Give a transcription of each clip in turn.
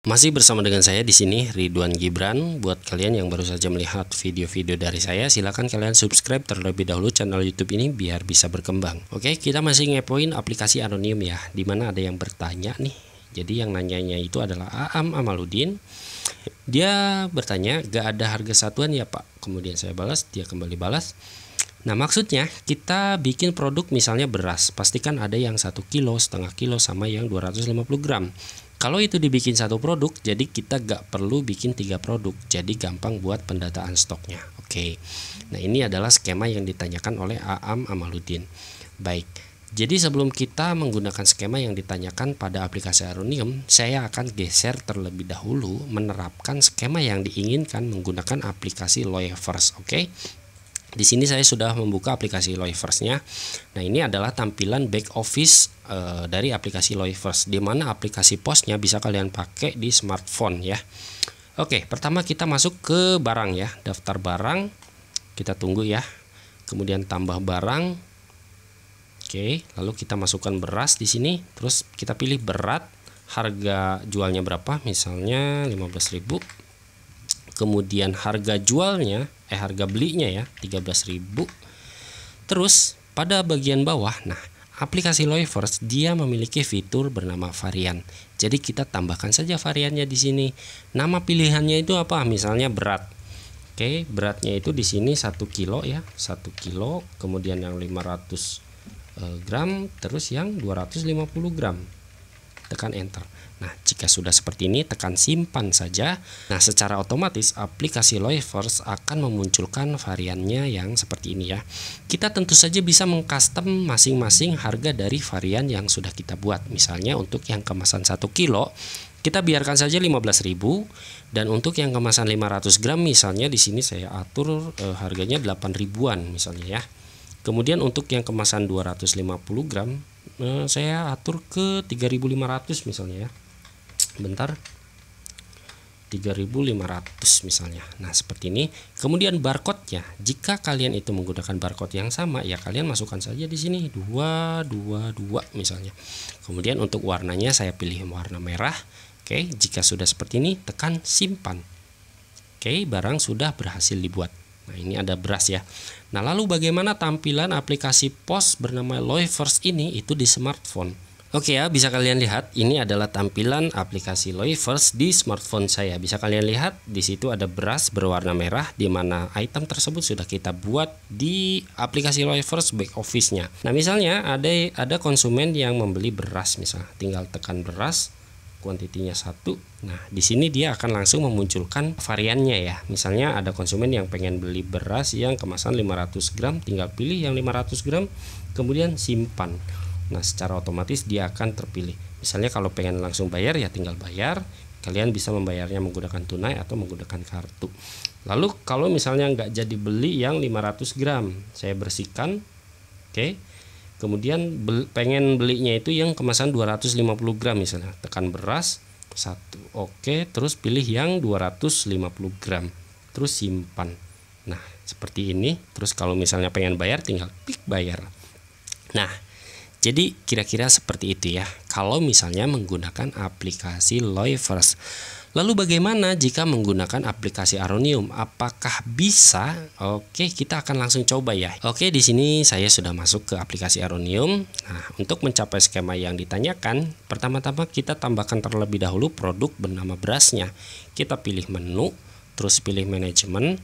Masih bersama dengan saya di sini Ridwan Gibran. Buat kalian yang baru saja melihat video-video dari saya, silakan kalian subscribe terlebih dahulu channel YouTube ini biar bisa berkembang. Oke, kita masih ngepoin aplikasi Anonium ya, dimana ada yang bertanya nih. Jadi yang nanyanya itu adalah Aam Amaludin. Dia bertanya, gak ada harga satuan ya Pak? Kemudian saya balas, dia kembali balas. Nah, maksudnya kita bikin produk misalnya beras, pastikan ada yang 1 kilo, setengah kilo, sama yang 250 gram. Kalau itu dibikin satu produk, jadi kita gak perlu bikin 3 produk, jadi gampang buat pendataan stoknya. Oke, nah ini adalah skema yang ditanyakan oleh Aam Amaludin. Baik, jadi sebelum kita menggunakan skema yang ditanyakan pada aplikasi Anonium, saya akan geser terlebih dahulu menerapkan skema yang diinginkan menggunakan aplikasi Loyverse. Oke. Di sini saya sudah membuka aplikasi Loyverse-nya. Nah, ini adalah tampilan back office dari aplikasi Loyverse, di mana aplikasi posnya bisa kalian pakai di smartphone ya. Oke, pertama kita masuk ke barang ya, daftar barang. Kita tunggu ya. Kemudian tambah barang. Oke, lalu kita masukkan beras di sini. Terus kita pilih berat, harga jualnya berapa? Misalnya 15.000. Kemudian harga jualnya harga belinya ya 13.000. Terus pada bagian bawah, nah aplikasi Loyverse dia memiliki fitur bernama varian. Jadi kita tambahkan saja variannya di sini. Nama pilihannya itu apa? Misalnya berat. Oke, beratnya itu di sini 1 kilo ya, 1 kilo. Kemudian yang 500 gram, terus yang 250 gram. Tekan enter. Nah, jika sudah seperti ini, tekan simpan saja. Nah, secara otomatis aplikasi Loyverse akan memunculkan variannya yang seperti ini ya. Kita tentu saja bisa mengcustom masing-masing harga dari varian yang sudah kita buat. Misalnya untuk yang kemasan 1 kilo, kita biarkan saja 15.000, dan untuk yang kemasan 500 gram misalnya di sini saya atur harganya 8.000-an misalnya ya. Kemudian untuk yang kemasan 250 gram saya atur ke 3.500 misalnya ya. Bentar, 3.500 misalnya. Nah, seperti ini. Kemudian barcode-nya, jika kalian itu menggunakan barcode yang sama ya kalian masukkan saja di sini 222 misalnya. Kemudian untuk warnanya saya pilih warna merah. Oke, jika sudah seperti ini tekan simpan. Oke, barang sudah berhasil dibuat. Nah, ini ada beras ya. Nah, lalu bagaimana tampilan aplikasi pos bernama Loyverse ini itu di smartphone? Oke ya, bisa kalian lihat ini adalah tampilan aplikasi Loyverse di smartphone saya. Bisa kalian lihat di situ ada beras berwarna merah, di mana item tersebut sudah kita buat di aplikasi Loyverse back office-nya. Nah, misalnya ada konsumen yang membeli beras, misalnya tinggal tekan beras, kuantitinya 1. Nah, di sini dia akan langsung memunculkan variannya ya. Misalnya ada konsumen yang pengen beli beras yang kemasan 500 gram, tinggal pilih yang 500 gram, kemudian simpan. Nah, secara otomatis dia akan terpilih. Misalnya kalau pengen langsung bayar ya tinggal bayar. Kalian bisa membayarnya menggunakan tunai atau menggunakan kartu. Lalu kalau misalnya nggak jadi beli yang 500 gram, saya bersihkan. Oke. Kemudian pengen belinya itu yang kemasan 250 gram misalnya, tekan beras 1. Oke, terus pilih yang 250 gram, terus simpan. Nah, seperti ini. Terus kalau misalnya pengen bayar tinggal klik bayar. Nah, jadi kira-kira seperti itu ya kalau misalnya menggunakan aplikasi Loyverse. Lalu bagaimana jika menggunakan aplikasi Anonium? Apakah bisa? Oke, kita akan langsung coba ya. Oke, di sini saya sudah masuk ke aplikasi Anonium. Nah, untuk mencapai skema yang ditanyakan, pertama-tama kita tambahkan terlebih dahulu produk bernama berasnya. Kita pilih menu, terus pilih manajemen,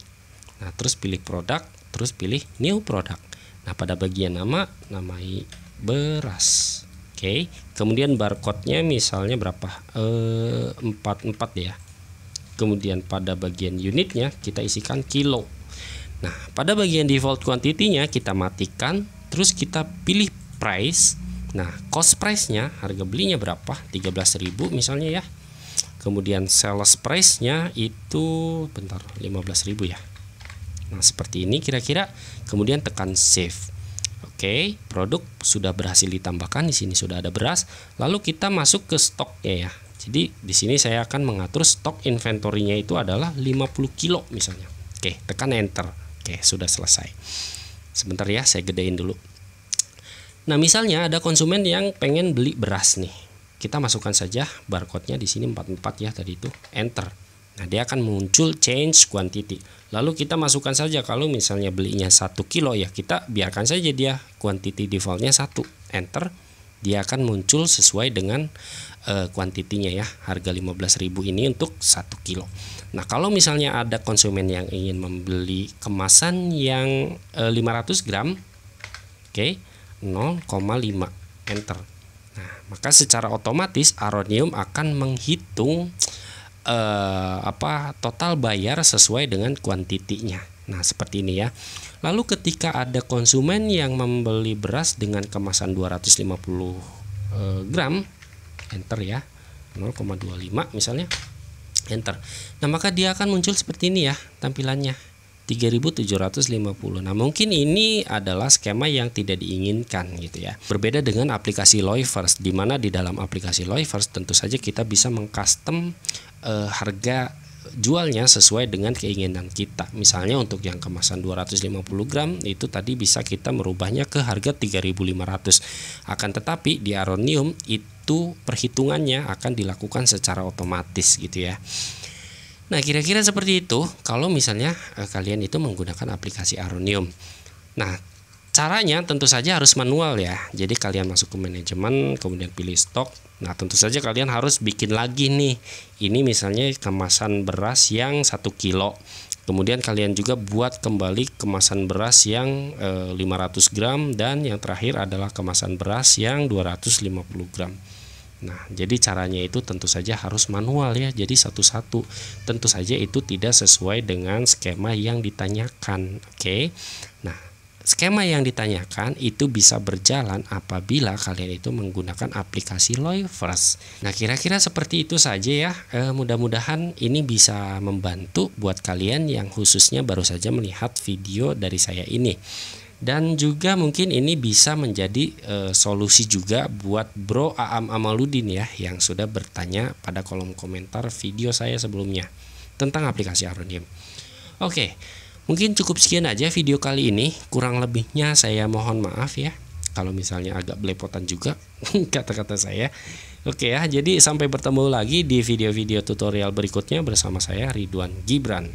nah terus pilih produk, terus pilih new product. Nah, pada bagian nama, namai beras. Oke, kemudian barcode-nya misalnya berapa? 44 ya. Kemudian pada bagian unitnya kita isikan kilo. Nah, pada bagian default quantity-nya kita matikan, terus kita pilih price. Nah, cost price-nya, harga belinya berapa? 13.000 misalnya ya. Kemudian sales price-nya itu 15.000 ya. Nah, seperti ini kira-kira. Kemudian tekan save. Oke, produk sudah berhasil ditambahkan. Di sini sudah ada beras. Lalu kita masuk ke stoknya ya. Jadi di sini saya akan mengatur stok inventory-nya itu adalah 50 kilo misalnya. Oke, tekan enter. Oke, sudah selesai. Sebentar ya, saya gedein dulu. Nah, misalnya ada konsumen yang pengen beli beras nih. kita masukkan saja barcode-nya di sini 44 ya tadi itu, enter. Nah, dia akan muncul change quantity. Lalu kita masukkan saja kalau misalnya belinya 1 kilo ya, kita biarkan saja dia quantity defaultnya 1, enter. Dia akan muncul sesuai dengan kuantitinya ya, harga 15.000 ini untuk 1 kilo. Nah, kalau misalnya ada konsumen yang ingin membeli kemasan yang 500 gram, oke, 0,5, enter. Nah, maka secara otomatis Aronium akan menghitung total bayar sesuai dengan kuantitinya. Nah, seperti ini ya. Lalu ketika ada konsumen yang membeli beras dengan kemasan 250 gram, enter ya, 0,25 misalnya, enter. Nah, maka dia akan muncul seperti ini ya tampilannya, 3.750. Nah, mungkin ini adalah skema yang tidak diinginkan gitu ya. Berbeda dengan aplikasi Loyverse, di mana di dalam aplikasi Loyverse tentu saja kita bisa mengcustom harga jualnya sesuai dengan keinginan kita. Misalnya untuk yang kemasan 250 gram itu tadi bisa kita merubahnya ke harga 3.500. Akan tetapi di Aronium itu perhitungannya akan dilakukan secara otomatis gitu ya. Nah, kira-kira seperti itu kalau misalnya kalian itu menggunakan aplikasi Aronium. Nah, caranya tentu saja harus manual ya. Jadi kalian masuk ke manajemen, kemudian pilih stok. Nah, tentu saja kalian harus bikin lagi nih. Ini misalnya kemasan beras yang 1 kilo. Kemudian kalian juga buat kembali kemasan beras yang 500 gram. Dan yang terakhir adalah kemasan beras yang 250 gram. Nah, jadi caranya itu tentu saja harus manual ya. Jadi satu-satu. Tentu saja itu tidak sesuai dengan skema yang ditanyakan. Oke. Nah, skema yang ditanyakan itu bisa berjalan apabila kalian itu menggunakan aplikasi Loyverse. Nah, kira-kira seperti itu saja ya. Mudah-mudahan ini bisa membantu buat kalian yang khususnya baru saja melihat video dari saya ini. Dan juga mungkin ini bisa menjadi solusi juga buat Bro Aam Amaludin ya, yang sudah bertanya pada kolom komentar video saya sebelumnya tentang aplikasi Aronium. Oke. Mungkin cukup sekian aja video kali ini. Kurang lebihnya saya mohon maaf ya kalau misalnya agak belepotan juga kata-kata saya. Oke ya, jadi sampai bertemu lagi di video-video tutorial berikutnya bersama saya Ridwan Gibran.